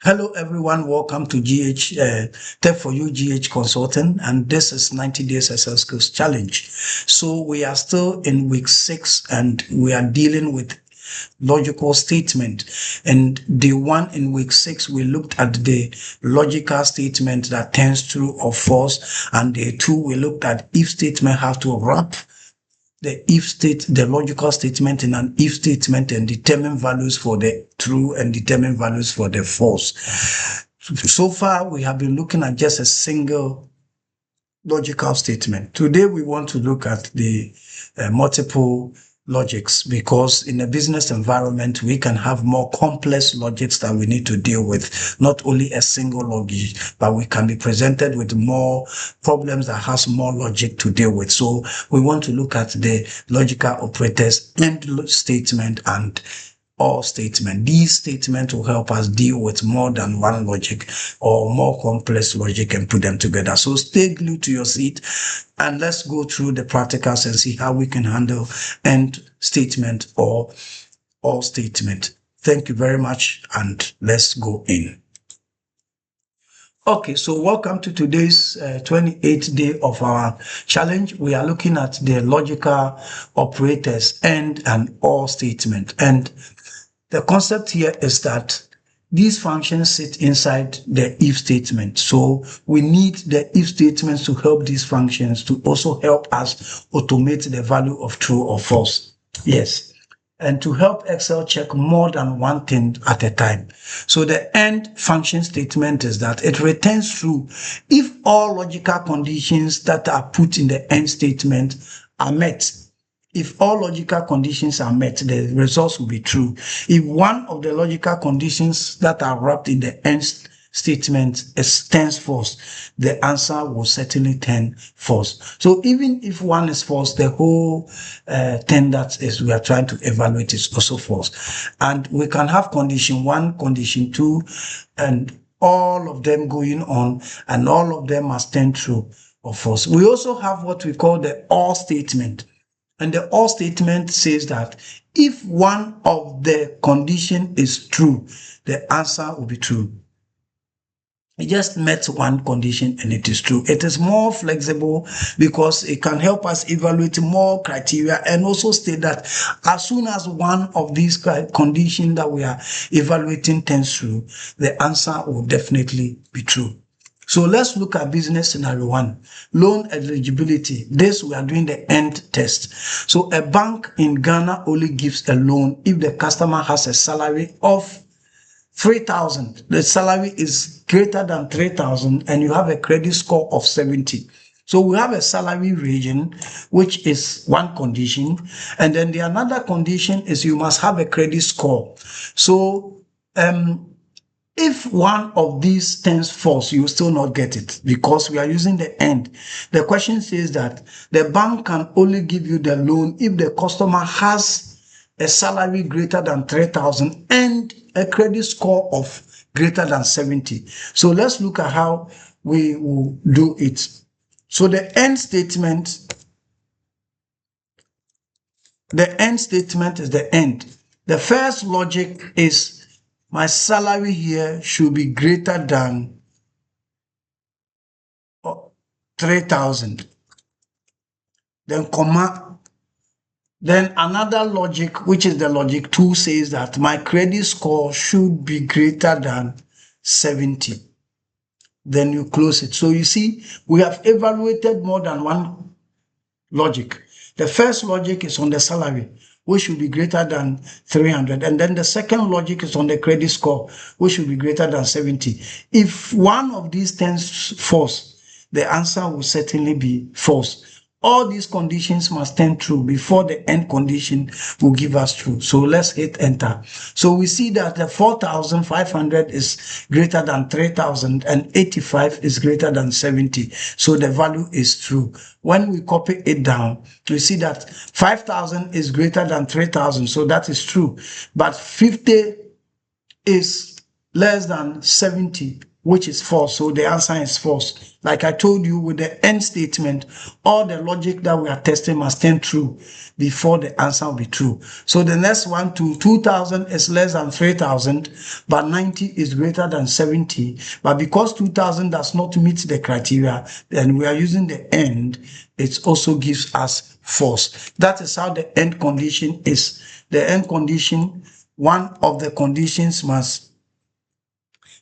Hello everyone, welcome to Tech for You GH Consulting, and this is 90 Days Excel Skills Challenge. So we are still in week 6 and we are dealing with logical statement. And the one in week 6, we looked at the logical statement that turns true or false, and the 2, we looked at if statement have to wrap the logical statement in an if statement and determine values for the true and determine values for the false. So far, we have been looking at just a single logical statement. Today, we want to look at the multiple logics, because in a business environment, we can have more complex logics that we need to deal with, not only a single logic, but we can be presented with more problems that has more logic to deal with. So we want to look at the logical operators, end statement and or statement. These statements will help us deal with more than one logic or more complex logic and put them together. So stay glued to your seat and let's go through the practicals and see how we can handle end statement or statement. Thank you very much and let's go in. Okay, so welcome to today's 28th day of our challenge. We are looking at the logical operators end and or statement. And the concept here is that these functions sit inside the if statement. So we need the if statements to help these functions to also help us automate the value of true or false. Yes. And to help Excel check more than one thing at a time. So the end function statement is that it returns true if all logical conditions that are put in the end statement are met. If all logical conditions are met, the results will be true. If one of the logical conditions that are wrapped in the end statement turns false, the answer will certainly turn false. So even if one is false, the whole thing that is we are trying to evaluate is also false. And we can have condition 1, condition 2, and all of them going on, and all of them must turn true or false. We also have what we call the or statement. And the or statement says that if one of the condition is true, the answer will be true. It just met one condition and it is true. It is more flexible because it can help us evaluate more criteria, and also state that as soon as one of these conditions that we are evaluating turns true, the answer will definitely be true. So let's look at business scenario 1, loan eligibility. This we are doing the end test. So a bank in Ghana only gives a loan if the customer has a salary of 3,000. The salary is greater than 3,000 and you have a credit score of 70. So we have a salary region, which is one condition. And then the another condition is you must have a credit score. So, if one of these turns false, you will still not get it because we are using the end. The question says that the bank can only give you the loan if the customer has a salary greater than 3,000 and a credit score of greater than 70. So let's look at how we will do it. So the end statement is the end. The first logic is my salary here should be greater than 3,000. Then comma. Then another logic, which is the logic 2, says that my credit score should be greater than 70. Then you close it. So you see, we have evaluated more than one logic. The first logic is on the salary, which should be greater than 300. And then the second logic is on the credit score, which should be greater than 70. If one of these turns false, the answer will certainly be false. All these conditions must turn true before the end condition will give us true. So let's hit enter. So we see that the 4,500 is greater than 3,000 and 85 is greater than 70. So the value is true. When we copy it down, we see that 5,000 is greater than 3,000. So that is true. But 50 is less than 70. which is false. So the answer is false. Like I told you, with the end statement, all the logic that we are testing must stand true before the answer will be true. So the next one, 2,000 is less than 3,000, but 90 is greater than 70. But because 2,000 does not meet the criteria, then we are using the end. It also gives us false. That is how the end condition is. The end condition, one of the conditions must,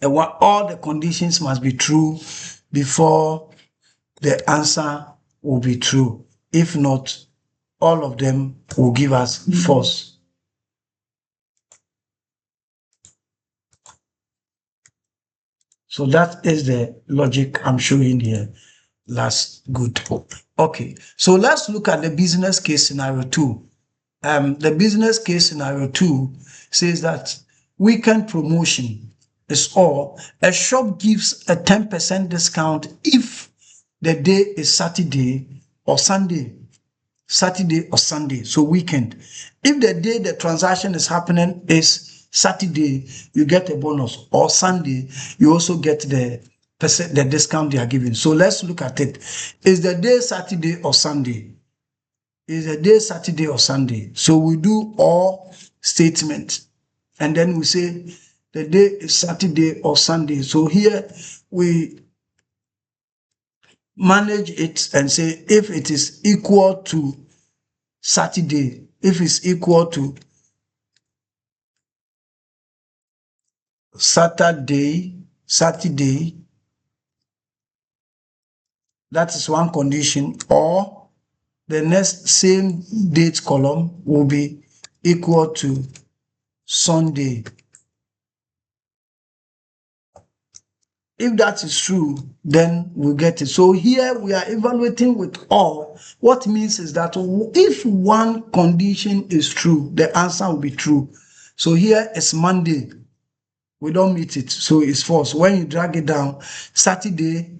all the conditions must be true before the answer will be true. If not, all of them will give us false. So that is the logic I'm showing here. Last good. Okay, so let's look at the business case scenario 2. The business case scenario 2 says that weekend promotion is all. A shop gives a 10% discount if the day is Saturday or Sunday. Saturday or Sunday, so weekend. If the day the transaction is happening is Saturday, you get a bonus, or Sunday, you also get the discount they are giving. So let's look at it. Is the day Saturday or Sunday? Is the day Saturday or Sunday? So we do or statement, and then we say the day is Saturday or Sunday. So here we manage it and say if it is equal to Saturday, if it's equal to Saturday, that is one condition, or the next same date column will be equal to Sunday. If that is true, then we get it. So here we are evaluating with all. What means is that if one condition is true, the answer will be true. So here is Monday. We don't meet it, so it's false. When you drag it down, Saturday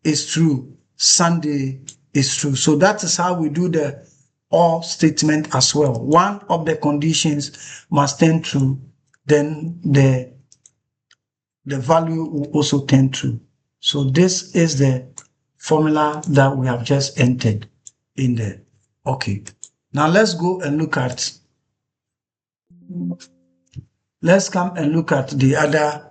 is true, Sunday is true. So that is how we do the or statement as well. One of the conditions must stand true, then the value will also turn true. So this is the formula that we have just entered in there. Okay, now let's go and look at, let's come and look at the other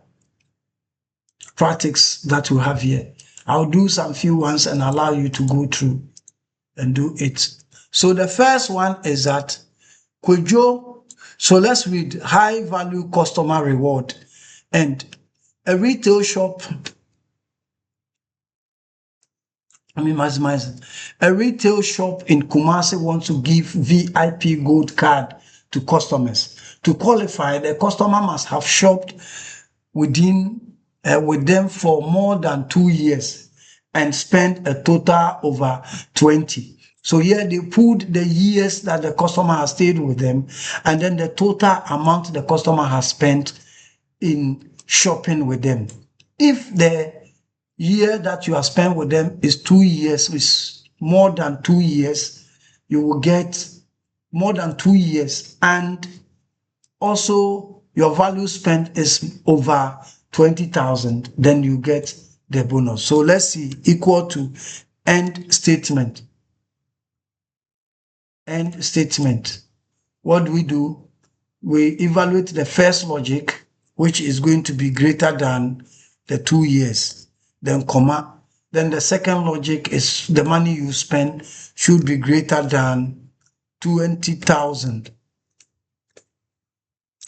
practice that we have here. I'll do some few ones and allow you to go through and do it. So the first one is that Kwejo, so let's read high value customer reward, and a retail shop, a retail shop in Kumasi wants to give VIP gold card to customers. To qualify, the customer must have shopped with them for more than 2 years and spent a total over 20. So here they put the years that the customer has stayed with them and then the total amount the customer has spent in shopping with them. If the year that you have spent with them is 2 years, is more than 2 years, you will get more than 2 years, and also your value spent is over 20,000, then you get the bonus. So let's see, equal to end statement. End statement. What do? We evaluate the first logic, which is going to be greater than the 2 years, then comma. Then the second logic is the money you spend should be greater than 20,000.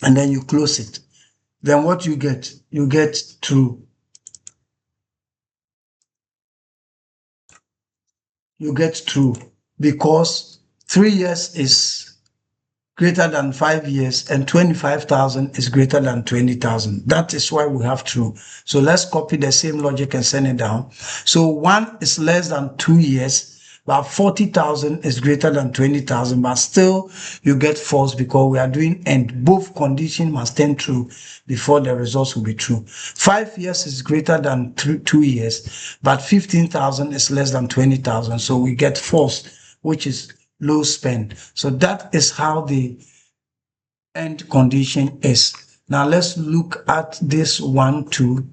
And then you close it. Then what you get? You get true. You get true because 3 years is greater than 5 years and 25,000 is greater than 20,000. That is why we have true. So let's copy the same logic and send it down. So 1 is less than 2 years, but 40,000 is greater than 20,000, but still you get false because we are doing and both conditions must stand true before the results will be true. 5 years is greater than 2 years, but 15,000 is less than 20,000. So we get false, which is low spend. So that is how the end condition is. Now let's look at this one too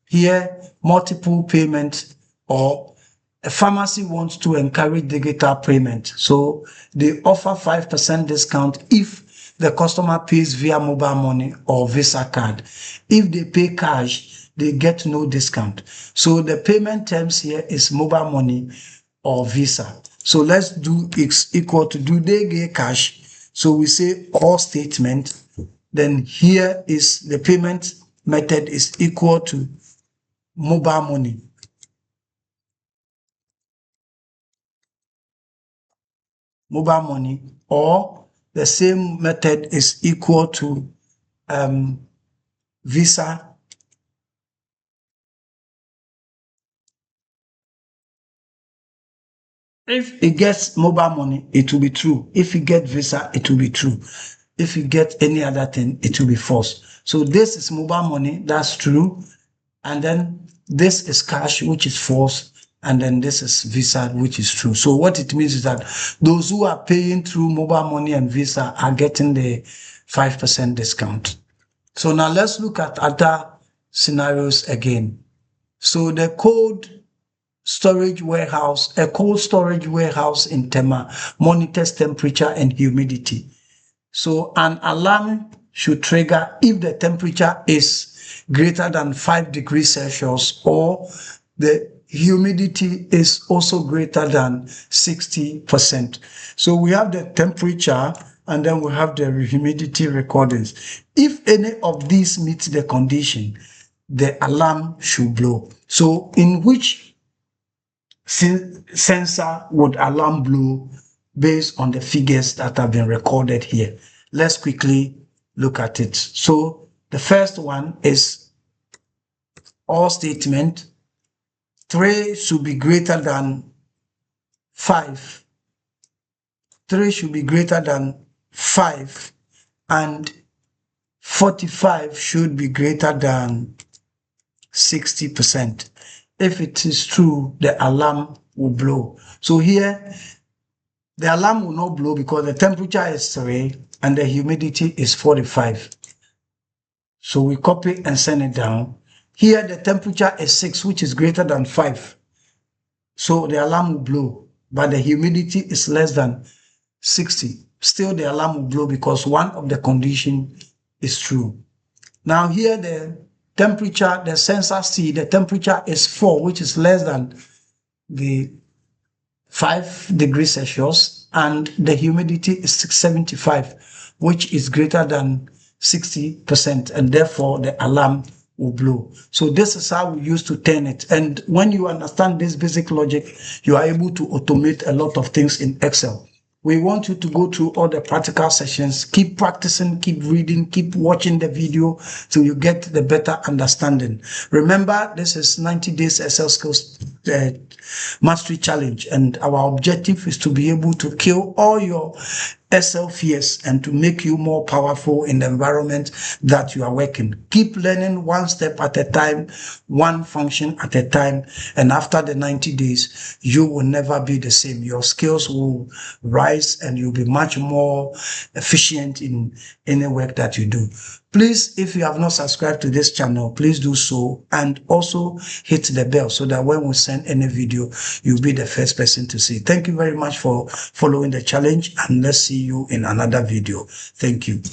here multiple payment, or a pharmacy wants to encourage digital payment. So they offer 5% discount if the customer pays via mobile money or Visa card. If they pay cash, they get no discount. So the payment terms here is mobile money or Visa. So let's do X equal to, do they get cash? So we say all statement. Then here is the payment method is equal to mobile money. Mobile money, or the same method is equal to Visa. If it gets mobile money, it will be true. If you get Visa, it will be true. If you get any other thing, it will be false. So this is mobile money, that's true. And then this is cash, which is false. And then this is Visa, which is true. So what it means is that those who are paying through mobile money and Visa are getting the 5% discount. So now let's look at other scenarios again. So the cold storage warehouse, a cold storage warehouse in Tema monitors temperature and humidity. So an alarm should trigger if the temperature is greater than 5 degrees Celsius or the humidity is also greater than 60%. So we have the temperature and then we have the humidity recordings. If any of these meets the condition, the alarm should blow. So in which sensor would alarm blow based on the figures that have been recorded here? Let's quickly look at it. So the first one is all statement. 3 should be greater than 5. 3 should be greater than 5, and 45 should be greater than 60%. If it is true, the alarm will blow. So here, the alarm will not blow because the temperature is 3 and the humidity is 45. So we copy and send it down. Here, the temperature is 6, which is greater than 5. So the alarm will blow, but the humidity is less than 60. Still, the alarm will blow because one of the conditions is true. Now here, the temperature, the sensor C, the temperature is 4, which is less than the 5 degrees Celsius, and the humidity is 675, which is greater than 60%, and therefore the alarm will blow. So this is how we used to turn it. And when you understand this basic logic, you are able to automate a lot of things in Excel. We want you to go through all the practical sessions, keep practicing, keep reading, keep watching the video till you get the better understanding. Remember, this is 90 days Excel skills mastery challenge, and our objective is to be able to kill all your Excel fears and to make you more powerful in the environment that you are working. Keep learning one step at a time, one function at a time, and after the 90 days, you will never be the same. Your skills will rise and you'll be much more efficient in any work that you do. Please, if you have not subscribed to this channel, please do so, and also hit the bell so that when we send any video, you'll be the first person to see. Thank you very much for following the challenge, and let's see you in another video. Thank you.